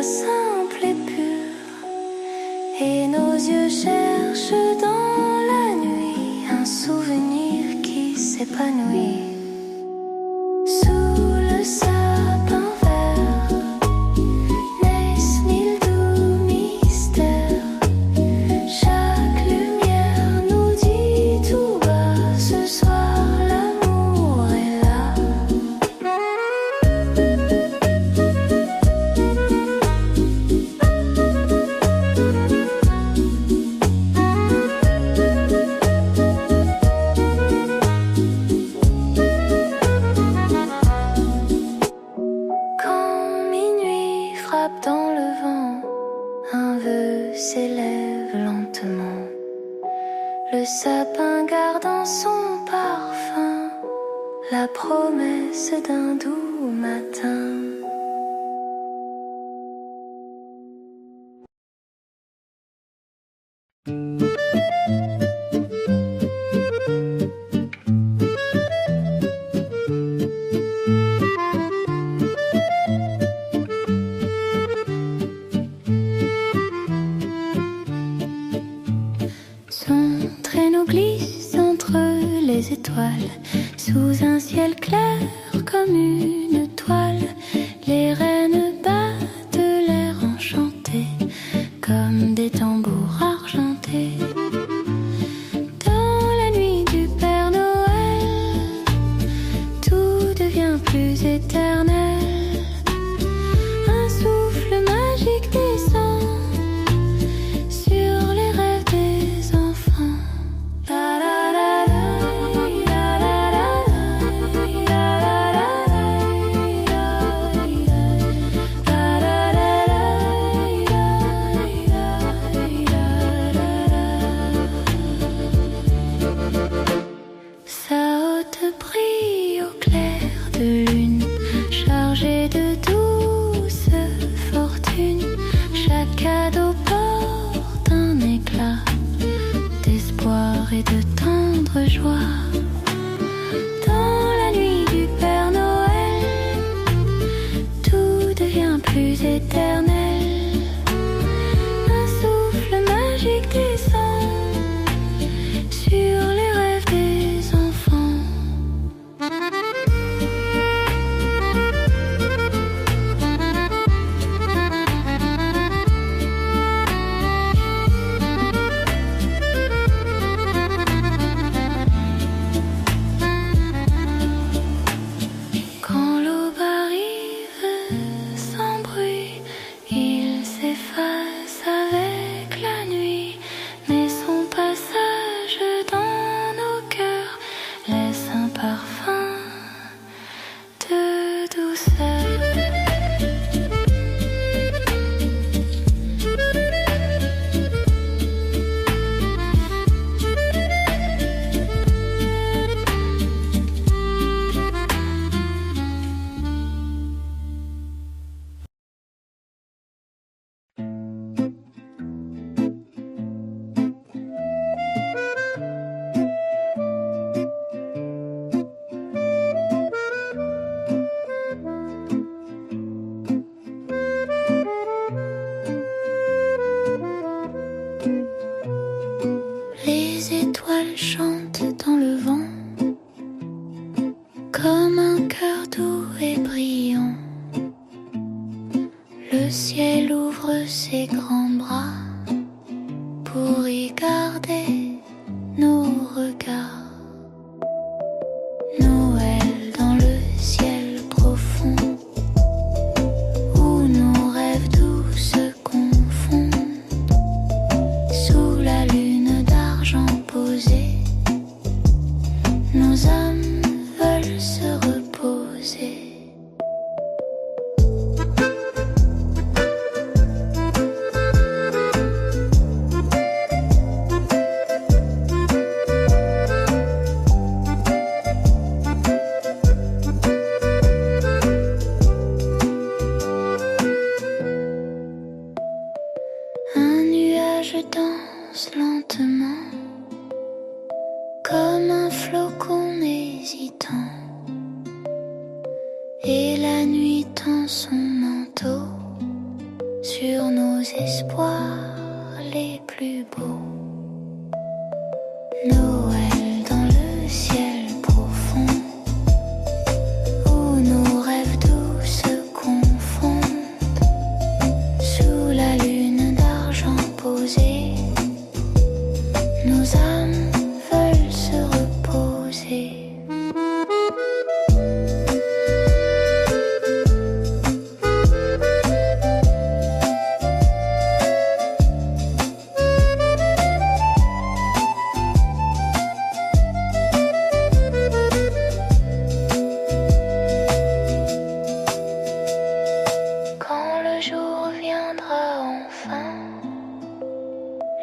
simple et pure, et nos yeux cherchent dans la nuit un souvenir qui s'épanouit. Sous le sapin vert naissent mille doux mystères. Chaque lumière nous dit tout bas, ce soir l'amour est là. Quand minuit frappe dans le vent, un vœu s'élève lentement. Le sapin garde en son parfum la promesse d'un doux matin. Son traîneau glisse entre les étoiles, sous un ciel clair comme une toile. Les reines battent l'air enchanté, comme des tambours argentés. Dans la nuit du Père Noël, tout devient plus éternel. Un souffle magique descend sur les rêves des enfants. Sa haute brille au clair de lune, chargée de douce fortune. Chaque cadeau porte un éclat d'espoir et de tendre joie. Dans la nuit du Père Noël, tout devient plus éternel. Un souffle magique descend sur les rêves des enfants. Quand l'aube arrive sans bruit, il s'efface avec la nuit, mais son passage dans nos cœurs laisse un parfum de douceur. Les étoiles chantent dans le vent, comme un cœur doux et brillant. Le ciel ouvre ses grands bras pour y garder nos regards. Noël dans le ciel profond, où nos rêves doux se confondent. Sous la lune d'argent posée, nos âmes veulent se reposer. Un nuage danse lentement, comme un flocon hésitant, et la nuit tend son manteau espoirs les plus beaux. Noël dans le ciel profond, où nos rêves doux se confondent, sous la lune d'argent posée, nos âmes veulent se reposer.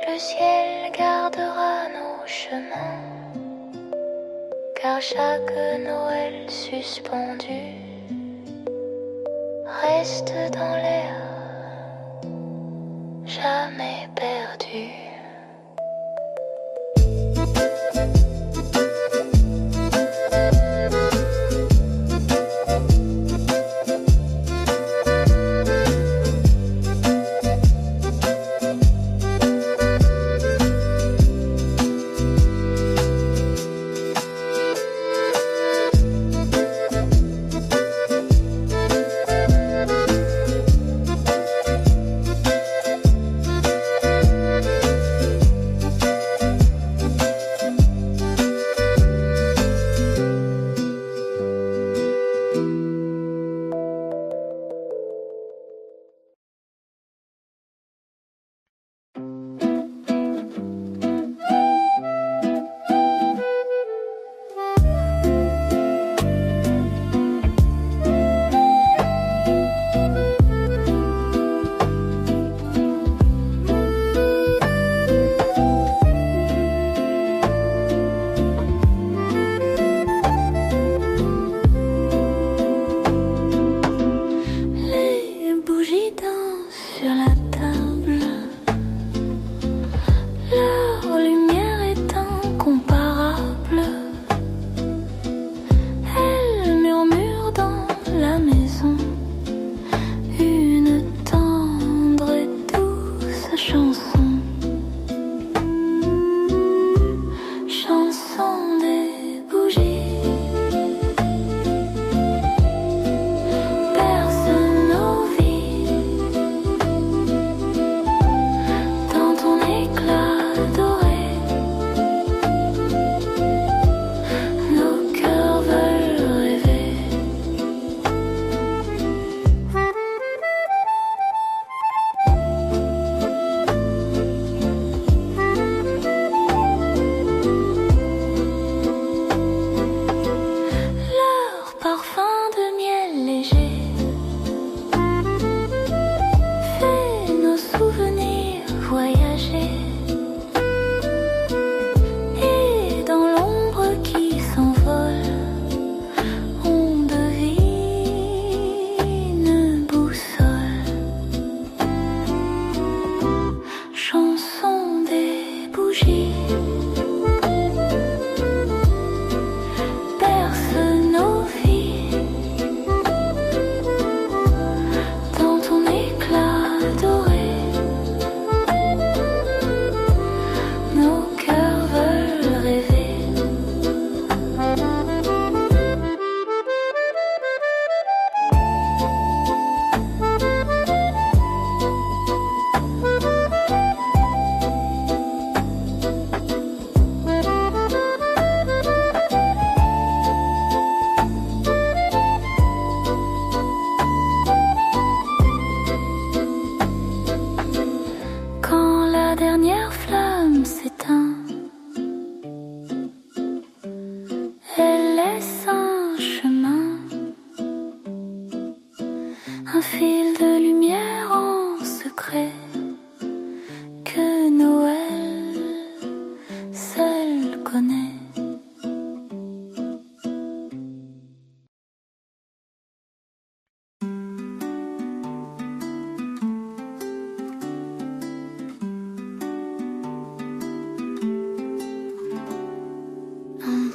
Le ciel gardera nos chemins, car chaque Noël suspendu reste dans l'air, jamais perdu.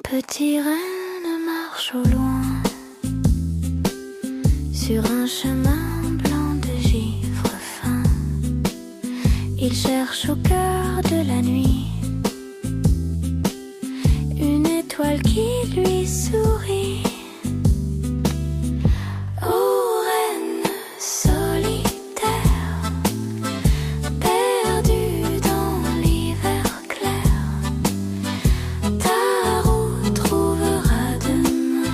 Petit renne marche au loin sur un chemin blanc de givre fin. Il cherche au cœur de la nuit une étoile qui lui sourit. Ô reine solitaire, perdue dans l'hiver clair, ta route trouvera demain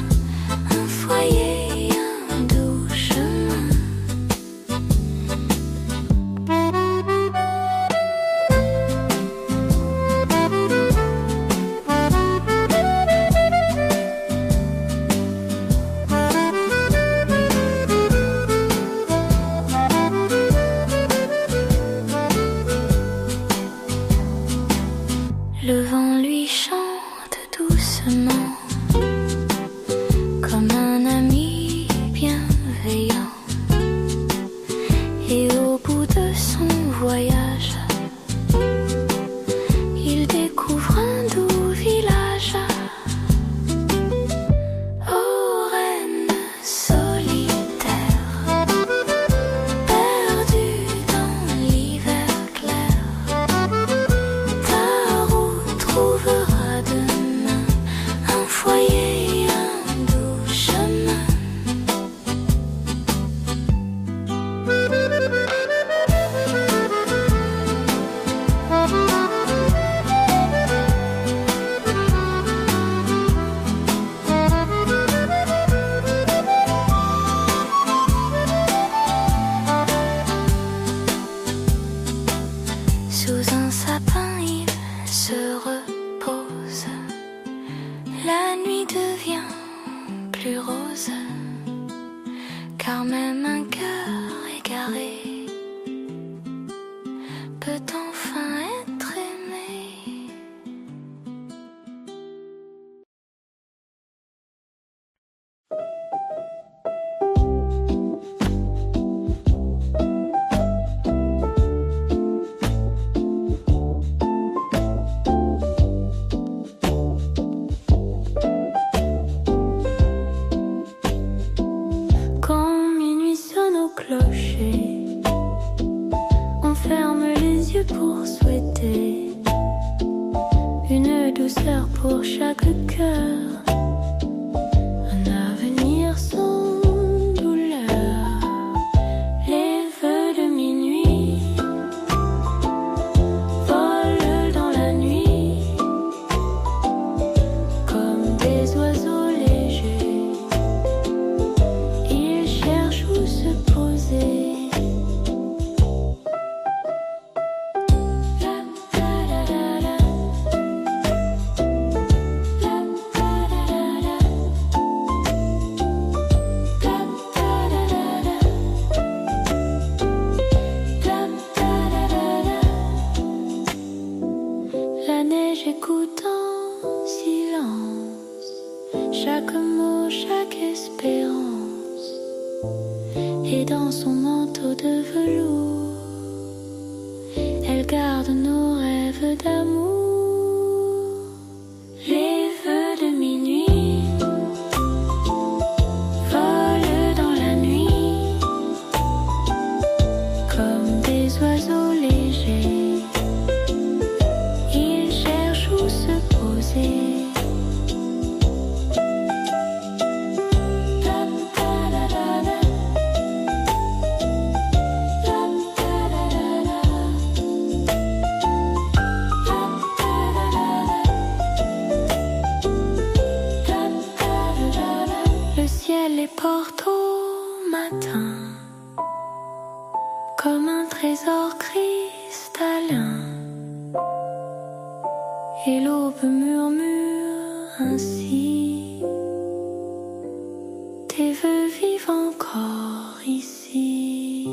un foyer, un doux chemin. Le vent lui chante doucement, comme un ami bienveillant. Et au bout de son voyage, il découvre un doux village. Ô reine solitaire, perdue dans l'hiver clair, ta route trouvera demain un foyer, un doux chemin. Sous un sapin, il se repose. La nuit devient plus rose, car même un cœur égaré peut enfin être aimé. Quand minuit sonne au clocher, on ferme les yeux pour souhaiter une douceur pour chaque cœur, un avenir sans douleur. Les vœux de minuit volent dans la nuit comme des oiseaux légers. Ils cherchent où se poser. La neige écoute en silence chaque mot, chaque espérance. Et dans son manteau de velours, elle garde nos rêves d'amour. Les vœux de minuit volent dans la nuit comme des oiseaux légers. Ils cherchent où se poser. Le ciel les porte au matin comme un trésor cristallin, et l'aube murmure ainsi: tes vœux vivent encore ici.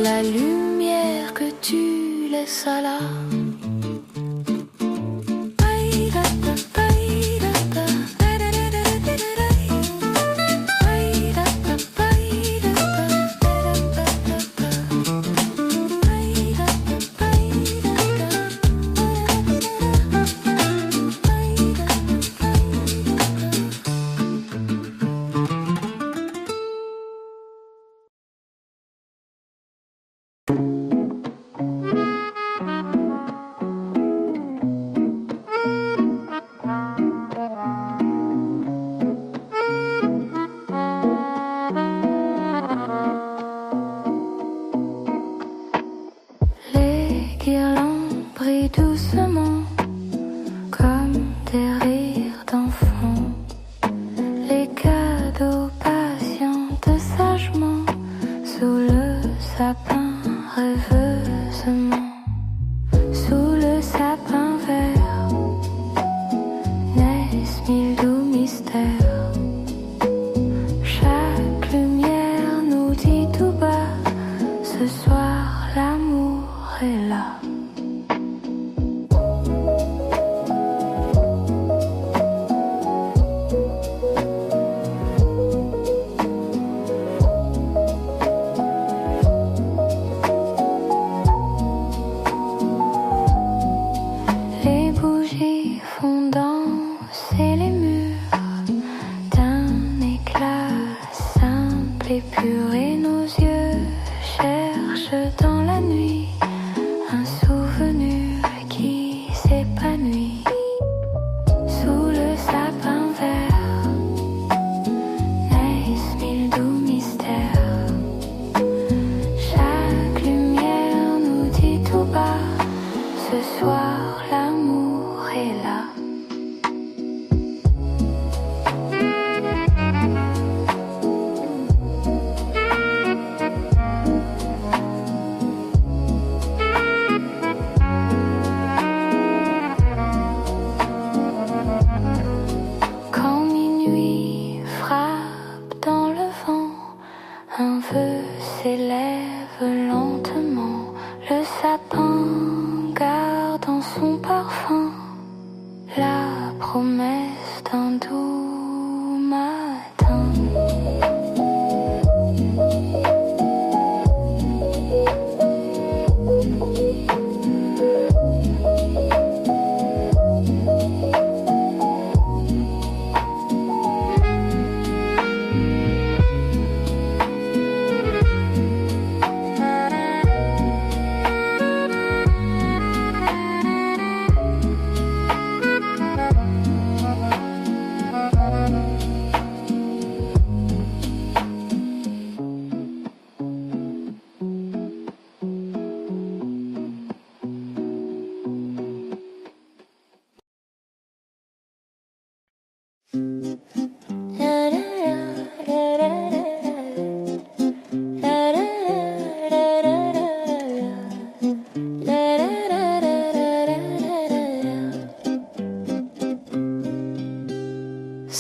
la lumière que tu laisses là.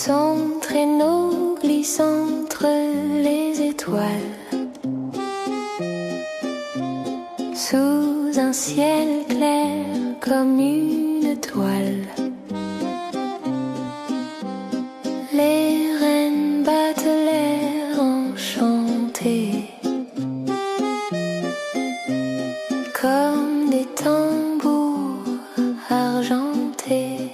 Son traîneau glisse entre les étoiles, sous un ciel clair comme une toile. Les reines battent l'air enchanté, comme des tambours argentés.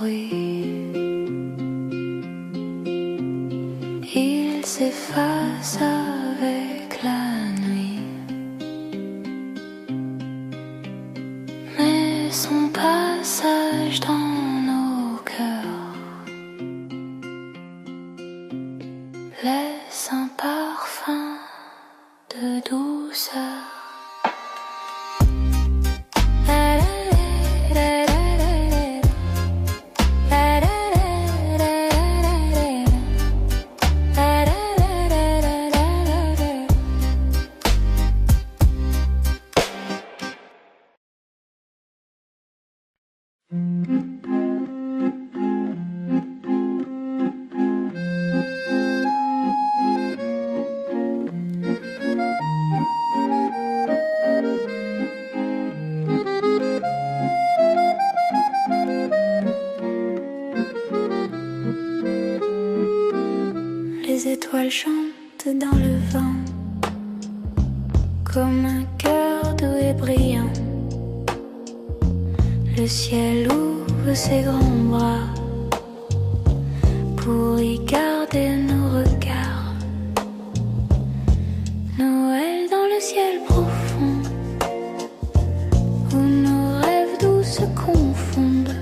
bruit. Il s'efface avec la nuit, mais son passage dans nos cœurs laisse un parfum de douceur. Les étoiles chantent dans le vent comme un cœur doux et brillant. Le ciel ouvre ses grands bras pour y garder nos regards. Noël dans le ciel profond où nos rêves doux se confondent.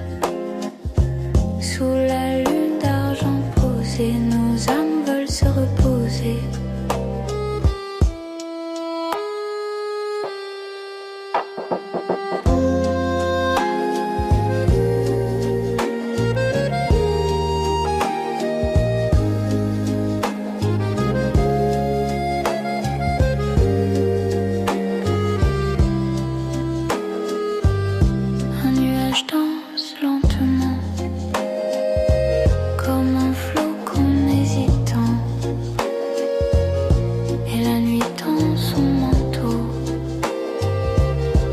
Sous la lune d'argent posée, nos âmes veulent se reposer. Un nuage danse lentement comme un flocon hésitant, et la nuit tend son manteau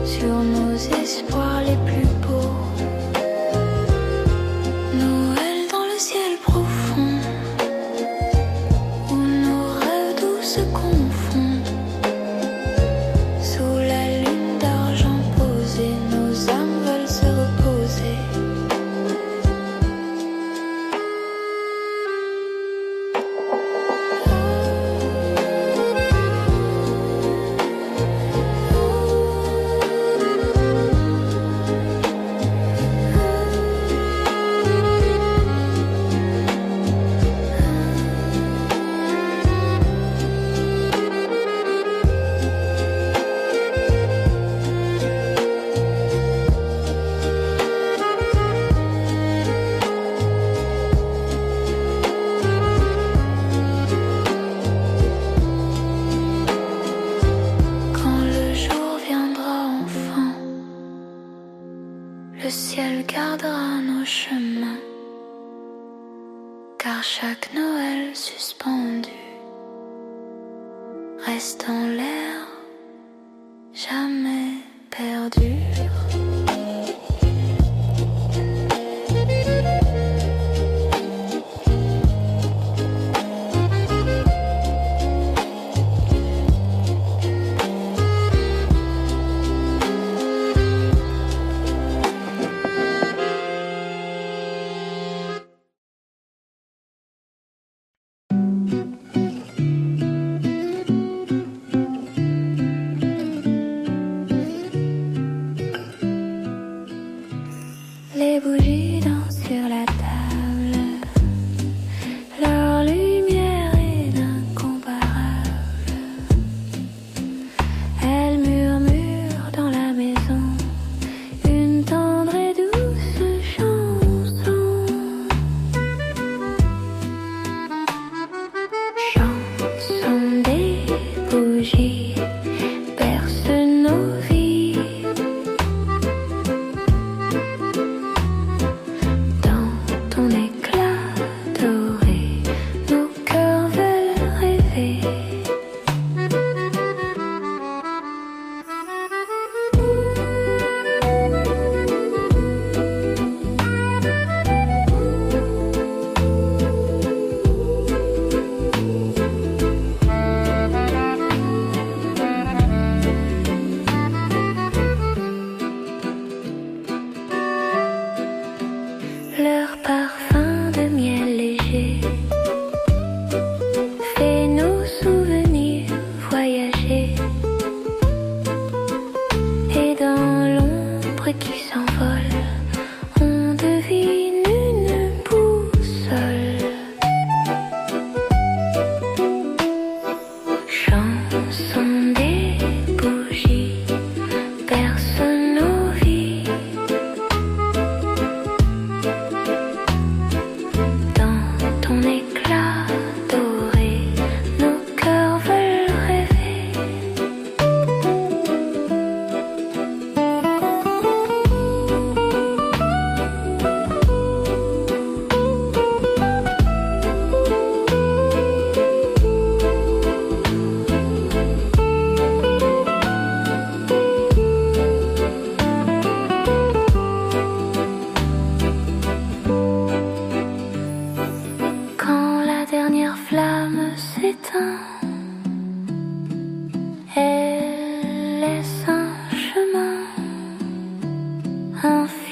sur nos espoirs les plus beaux. Noël dans le ciel profond où nos rêves doux se confondent. Sous la lune d'argent posée, nos âmes veulent se reposer. Quand le jour viendra enfin, le ciel gardera nos chemins, car chaque Noël suspendu reste en l'air, jamais perdu. Les bougies dansent sur la table, leur lumière est incomparable. Elles murmurent dans la maison une tendre et douce chanson. Chanson des bougies berce nos vies.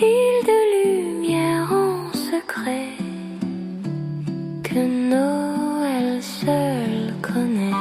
fil de lumière en secret que Noël seul connaît.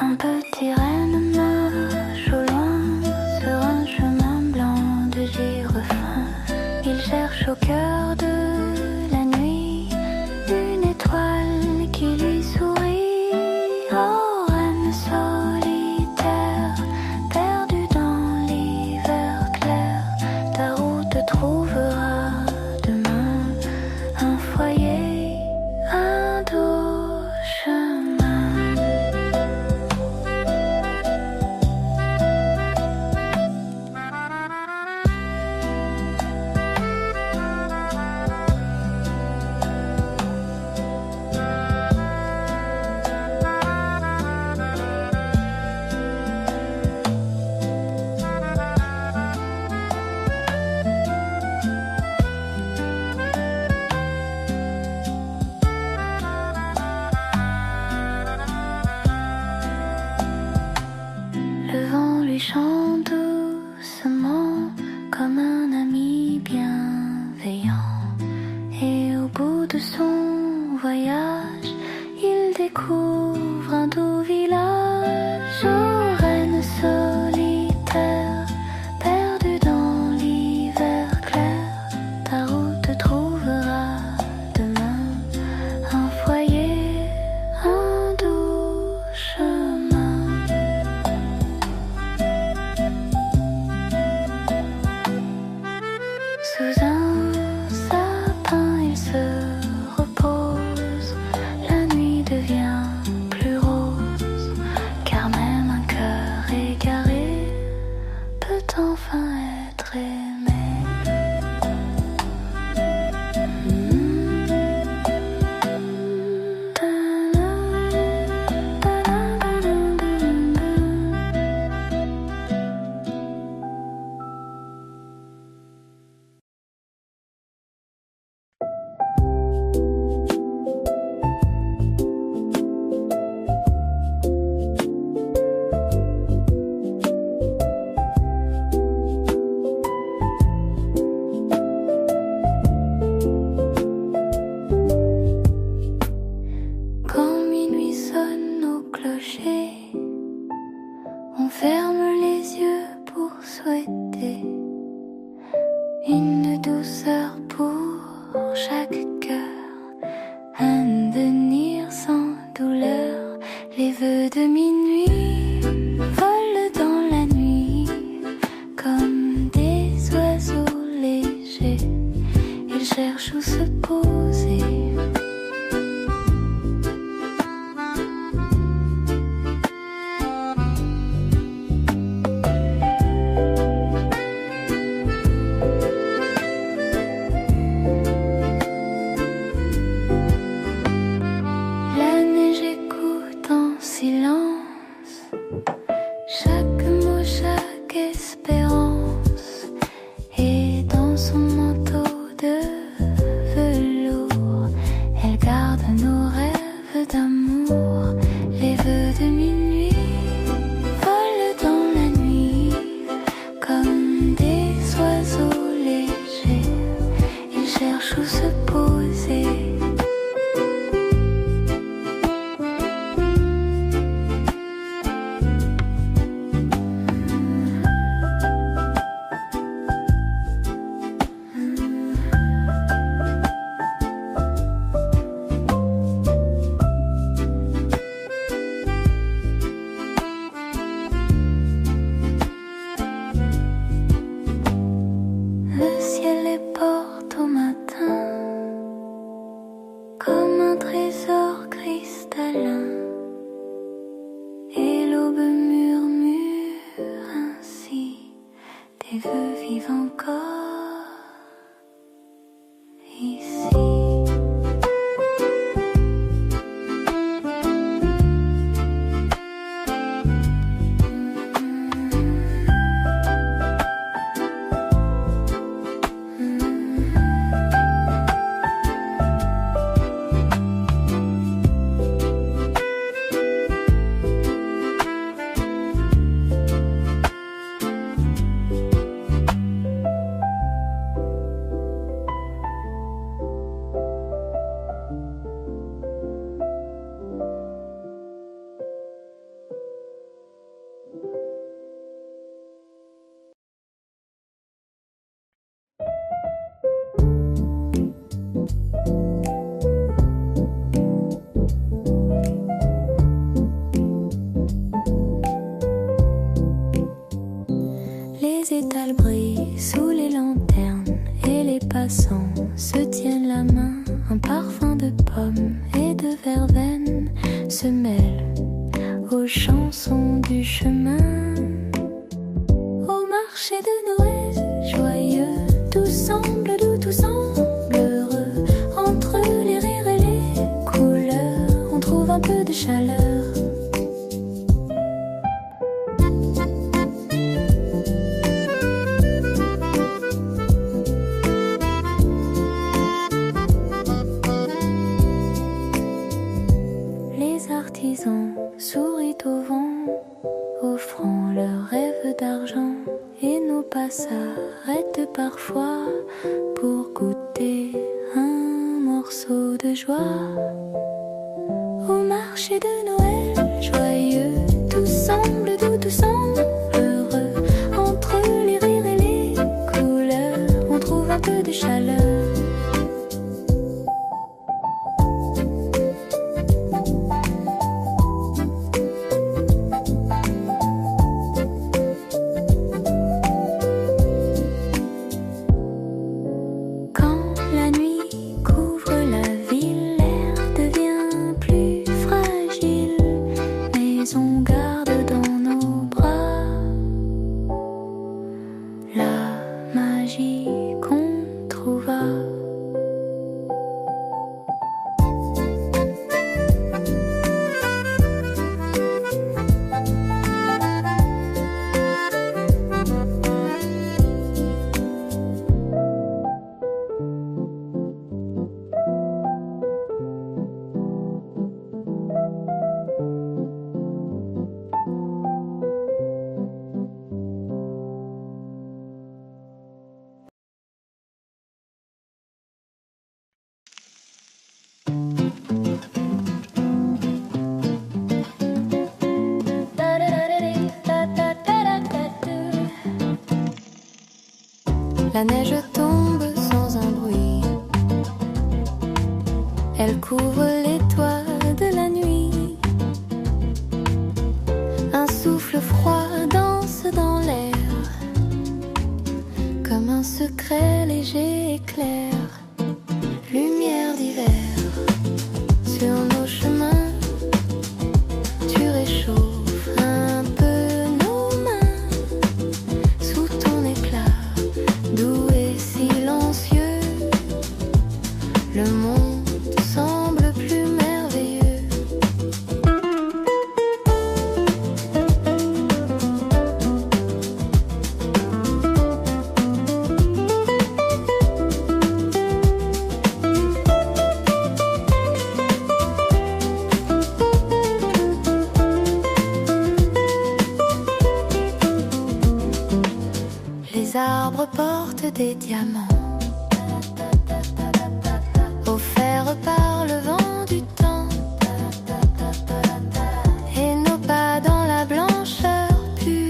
Un petit renne marche au loin sur un chemin blanc de givre fin. Il cherche au cœur de la nuit une étoile qui lui sourit. Oh, renne solitaire, perdu dans l'hiver clair, ta route trouvera demain un foyer, un doux chemin. Le vent lui chante doucement comme un ami bienveillant. Et au bout de son voyage, il découvre un doux village. Oh, reine solitaire, perdue dans l'hiver clair, ta route trouvera demain un foyer, un doux chemin. Sous un sapin, il se repose. La nuit devient plus rose, car même un cœur égaré peut enfin être aimé. Quand minuit sonne au clocher, on ferme les yeux pour souhaiter une douceur pour chaque cœur, un venir sans douleur. Les vœux de minuit volent dans la nuit comme des oiseaux légers. Ils cherchent où se poser. La neige écoute en silence chaque mot, chaque espérance. Et dans son manteau de velours, elle garde nos rêves d'amour. Les vœux de minuit volent dans la nuit comme des oiseaux légers. Ils cherchent où se poser. passants se tiennent la main. Un parfum de pommes et de verveine se mêle aux chansons du chemin. Au marché de Noël, joyeux, tout semble doux, tout semble heureux. Entre les rires et les couleurs, on trouve un peu de chaleur. Les artisans sourient au vent, offrant leurs rêves d'argent. Et nos pas s'arrêtent parfois pour goûter un morceau de joie. Au marché de Noël, joyeux, tout semble doux, tout semble heureux. Entre les rires et les couleurs, on trouve un peu de chaleur. La neige tombe sans un bruit, elle couvre les toits de la nuit. Un souffle froid danse dans l'air, comme un secret léger et clair. Lumière d'hiver sur nos chemins, tu réchauffes un peu nos mains sous ton éclat. Doux et silencieux, le monde semble plus merveilleux. Les arbres portent des diamants, offerts par le vent du temps. Et nos pas dans la blancheur pure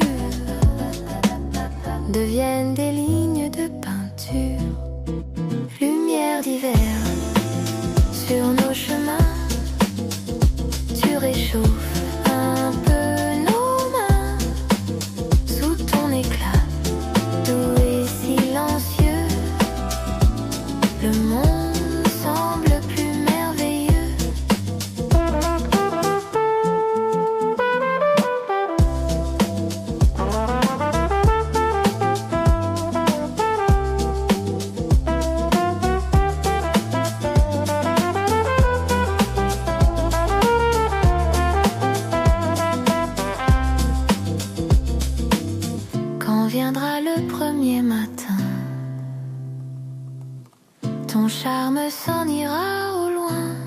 deviennent des lignes de peinture. Lumière d'hiver sur nos chemins, tu réchauffes un peu nos mains sous ton éclat. Doux et silencieux, le monde semble plus merveilleux. Quand viendra le premier matin, ton charme s'en ira au loin.